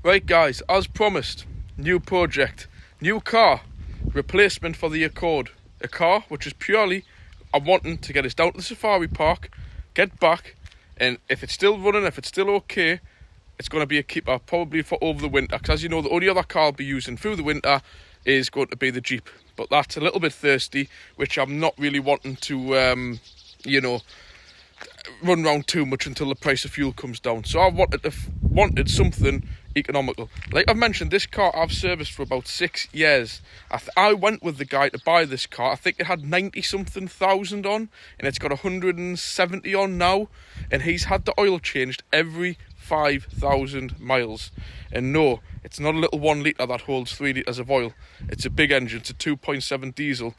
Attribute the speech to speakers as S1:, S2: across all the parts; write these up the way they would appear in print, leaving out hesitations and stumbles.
S1: Right guys, as promised, new project, new car, replacement for the Accord. A car which is purely, I'm wanting to get us down to the safari park, get back, and if it's still running, if it's still okay, it's going to be a keeper, probably for over the winter, because as you know, the only other car I'll be using through the winter is going to be the Jeep. But that's a little bit thirsty, which I'm not really wanting to, run around too much until the price of fuel comes down. So I wanted something economical. Like I've mentioned, this car I've serviced for about 6 years. I went with the guy to buy this car. I think it had 90 something thousand on, and it's got 170 on now, and he's had the oil changed every 5,000 miles. And no, it's not a little 1 litre that holds 3 litres of oil. It's a big engine. It's a 2.7 diesel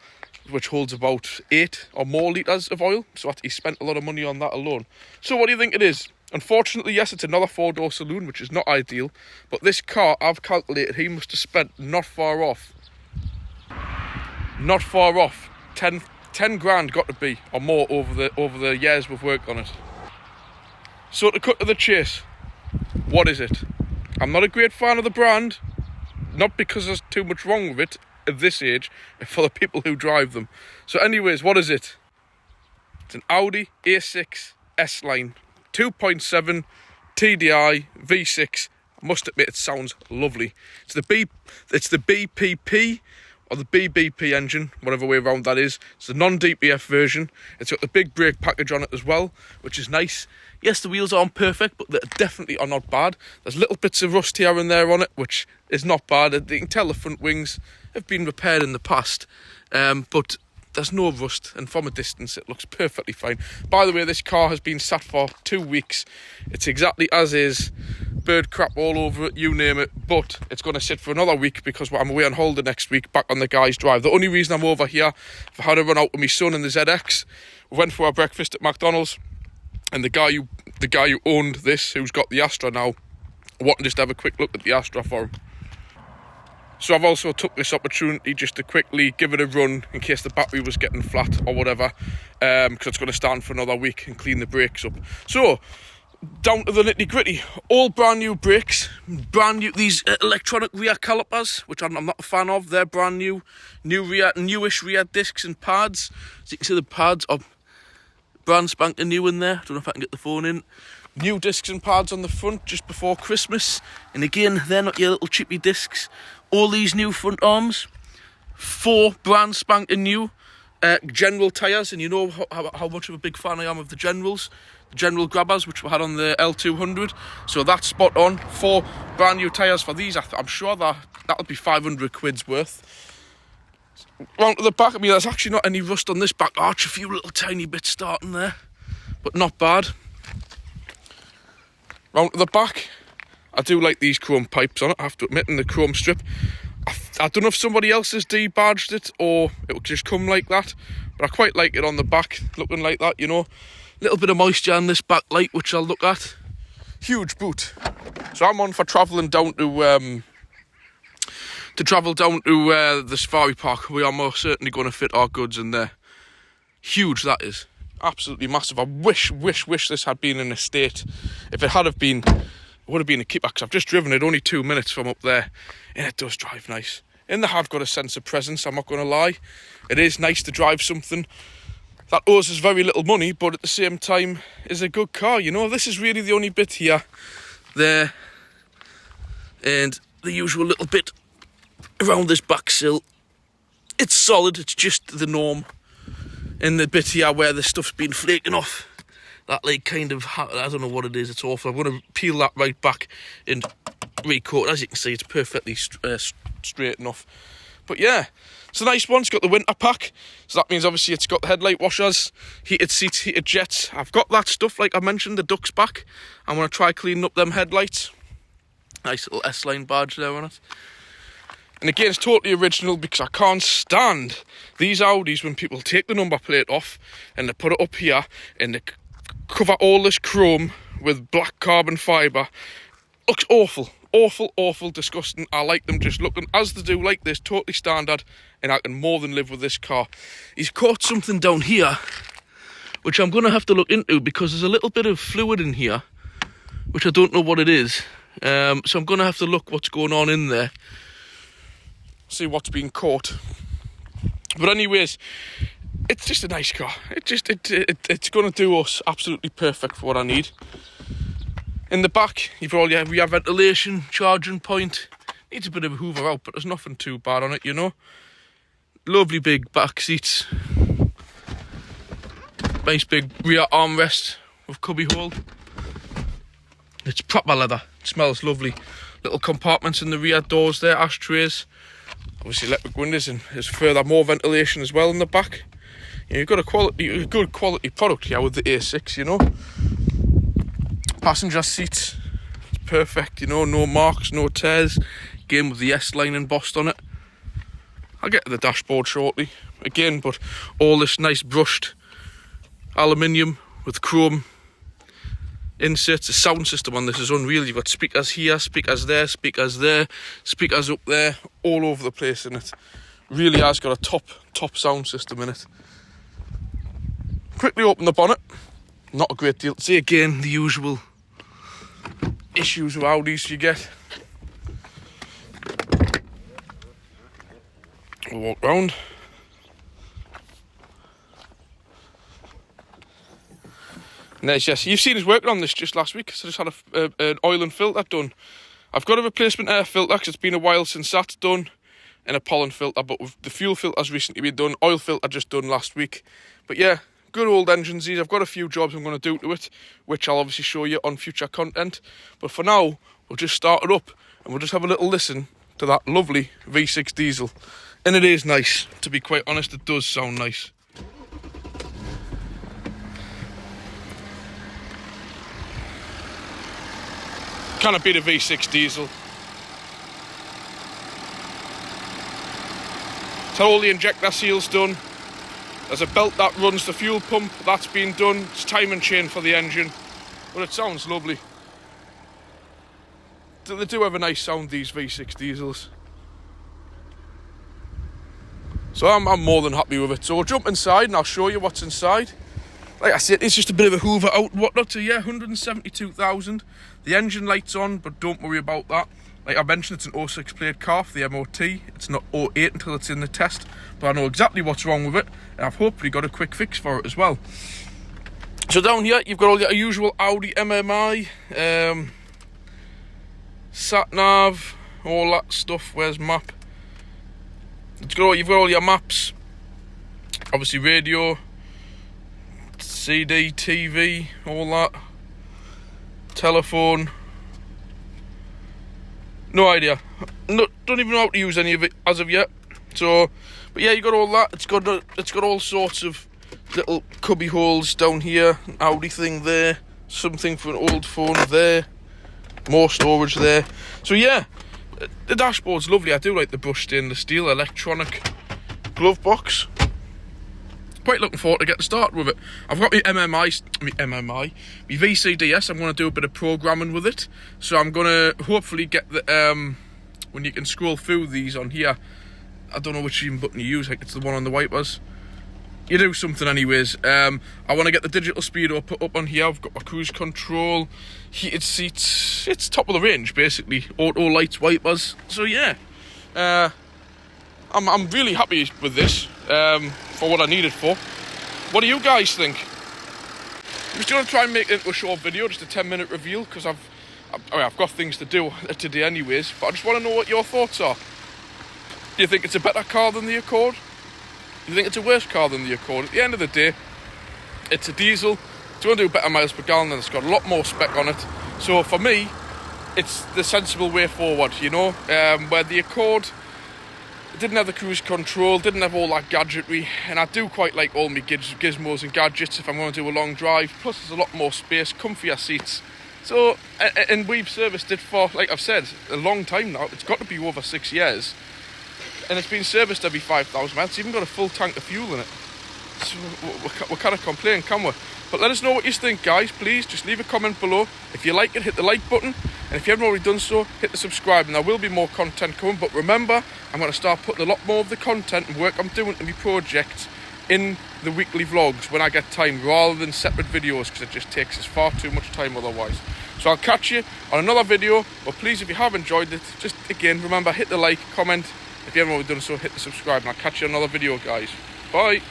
S1: which holds about 8 or more litres of oil, so he spent a lot of money on that alone. So what do you think it is? Unfortunately, yes, it's another 4-door saloon, which is not ideal, but this car, I've calculated, he must have spent not far off 10 grand got to be, or more, over the years we've worked on it. So to cut to the chase, what is it? I'm not a great fan of the brand, not because there's too much wrong with it at this age, and for the people who drive them. So anyways, what is it? It's an Audi A6 S-Line 2.7 TDI V6. I must admit, it sounds lovely. It's the BPP or the BBP engine, whatever way around that is. It's the non-DPF version. It's got the big brake package on it as well, which is nice. Yes, the wheels aren't perfect, but they definitely are not bad. There's little bits of rust here and there on it, which is not bad. You can tell the front wings have been repaired in the past, but there's no rust, and from a distance it looks perfectly fine. By the way, this car has been sat for 2 weeks. It's exactly as is, bird crap all over it, you name it, but it's going to sit for another week because I'm away on holiday next week, back on the guy's drive. The only reason I'm over here, I had a run out with my son in the ZX. We went for our breakfast at McDonald's, and the guy who owned this, who's got the Astra now, I wanted just to have a quick look at the Astra for him. So I've also took this opportunity just to quickly give it a run in case the battery was getting flat or whatever, because it's going to stand for another week and clean the brakes up. So, down to the nitty gritty. All brand new brakes, brand new, these electronic rear calipers, which I'm not a fan of. They're brand new, newish rear discs and pads. So you can see the pads are brand spanking new in there. I don't know if I can get the phone in. New discs and pads on the front just before Christmas. And again, they're not your little chippy discs. All these new front arms. 4 brand spanking new General tyres. And you know how much of a big fan I am of the Generals. The General grabbers, which we had on the L200. So that's spot on. 4 brand new tyres for these. I'm sure that'll be 500 quid's worth. Round to the back of me, there's actually not any rust on this back arch. A few little tiny bits starting there, but not bad. Round to the back, I do like these chrome pipes on it, I have to admit, in the chrome strip. I don't know if somebody else has debadged it or it will just come like that, but I quite like it on the back, looking like that, you know. Little bit of moisture in this back light, which I'll look at. Huge boot. So I'm on for travelling down to the safari park. We are most certainly going to fit our goods in there. Huge, that is. Absolutely massive. I wish this had been an estate. If it had have been, it would have been a keeper, because I've just driven it only 2 minutes from up there, and it does drive nice. And they have got a sense of presence, I'm not going to lie. It is nice to drive something that owes us very little money, but at the same time is a good car, you know. This is really the only bit here, there, and the usual little bit around this back sill. It's solid, it's just the norm. And the bit here where the stuff's been flaking off, that like kind of, I don't know what it is, it's awful. I'm going to peel that right back and recoat. As you can see, it's perfectly straight enough. But yeah, it's a nice one. It's got the winter pack, so that means obviously it's got the headlight washers, heated seats, heated jets. I've got that stuff, like I mentioned, the ducks back. I'm going to try cleaning up them headlights. Nice little S-Line badge there on it. And again, it's totally original, because I can't stand these Audis when people take the number plate off and they put it up here and they cover all this chrome with black carbon fibre. Looks awful, awful, disgusting. I like them just looking as they do, like this, totally standard, and I can more than live with this car. He's caught something down here, which I'm going to have to look into, because there's a little bit of fluid in here, which I don't know what it is. So I'm going to have to look what's going on in there, see what's being caught. But anyways, it's just a nice car. It's going to do us absolutely perfect for what I need. In the back, you've all your rear ventilation, charging point. Needs a bit of a hoover out, but there's nothing too bad on it, you know. Lovely big back seats. Nice big rear armrest with cubby hole. It's proper leather. It smells lovely. Little compartments in the rear doors there, ashtrays. Obviously electric windows, and there's further more ventilation as well in the back. You know, you've got a good quality product here with the A6, you know. Passenger seats, it's perfect, you know, no marks, no tears. Again with the Sline embossed on it. I'll get to the dashboard shortly again, but all this nice brushed aluminium with chrome inserts. The sound system on this is unreal. You've got speakers here, speakers there, speakers there, speakers up there, all over the place in it. Really has got a top sound system in it. Quickly open the bonnet. Not a great deal to see. Again, the usual issues with Audis you get. We'll walk round. And there's Jesse. You've seen us working on this just last week. So I just had an oil and filter done. I've got a replacement air filter because it's been a while since that's done, and a pollen filter, but the fuel filter's recently been done. Oil filter just done last week. But yeah, good old engines these. I've got a few jobs I'm going to do to it, which I'll obviously show you on future content. But for now, we'll just start it up and we'll just have a little listen to that lovely V6 diesel. And it is nice, to be quite honest. It does sound nice. Cannot beat a V6 diesel. So all the injector seals done. There's a belt that runs the fuel pump, that's been done. It's timing chain for the engine, but it sounds lovely. They do have a nice sound, these V6 diesels. So I'm more than happy with it. So we'll jump inside and I'll show you what's inside. Like I said, it's just a bit of a hoover out and whatnot. So yeah, 172,000. The engine light's on, but don't worry about that. Like I mentioned, it's an 06 plate car for the MOT. It's not 08 until it's in the test. But I know exactly what's wrong with it, and I've hopefully got a quick fix for it as well. So down here, you've got all your usual Audi MMI, sat-nav, all that stuff. Where's map? You've got all your maps. Obviously radio, CD, TV, all that. Telephone. No idea. No, don't even know how to use any of it as of yet. So, but yeah, you got all that. It's got all sorts of little cubby holes down here. An Audi thing there. Something for an old phone there. More storage there. So yeah, the dashboard's lovely. I do like the brushed stainless steel electronic glove box. Quite looking forward to getting started with it. I've got my VCDS. I'm going to do a bit of programming with it. So I'm going to hopefully get the, when you can scroll through these on here, I don't know which even button you use, I think it's the one on the wipers. You do something anyways. I want to get the digital speedo put up on here. I've got my cruise control, heated seats. It's top of the range basically. Auto lights, wipers. So yeah, I'm really happy with this. For what I need it for. What do you guys think? I'm just going to try and make it into a short video, just a 10-minute reveal, because I've got things to do today anyways, but I just want to know what your thoughts are. Do you think it's a better car than the Accord? Do you think it's a worse car than the Accord? At the end of the day, it's a diesel. It's going to do better miles per gallon, and it's got a lot more spec on it. So for me, it's the sensible way forward, you know, where the Accord, it didn't have the cruise control, didn't have all that gadgetry, and I do quite like all my gizmos and gadgets if I'm going to do a long drive. Plus there's a lot more space, comfier seats. So, and we've serviced it for, like I've said, a long time now. It's got to be over 6 years, and it's been serviced every 5,000 miles. It's even got a full tank of fuel in it. So we can't complain, can we? But let us know what you think, guys. Please just leave a comment below. If you like it, hit the like button. And if you haven't already done so, hit the subscribe. And there will be more content coming. But remember, I'm going to start putting a lot more of the content and work I'm doing to my projects in the weekly vlogs when I get time, rather than separate videos, because it just takes us far too much time otherwise. So I'll catch you on another video, but please, if you have enjoyed it, just again remember, hit the like, comment. If you haven't already done so, hit the subscribe, and I'll catch you on another video, guys. Bye.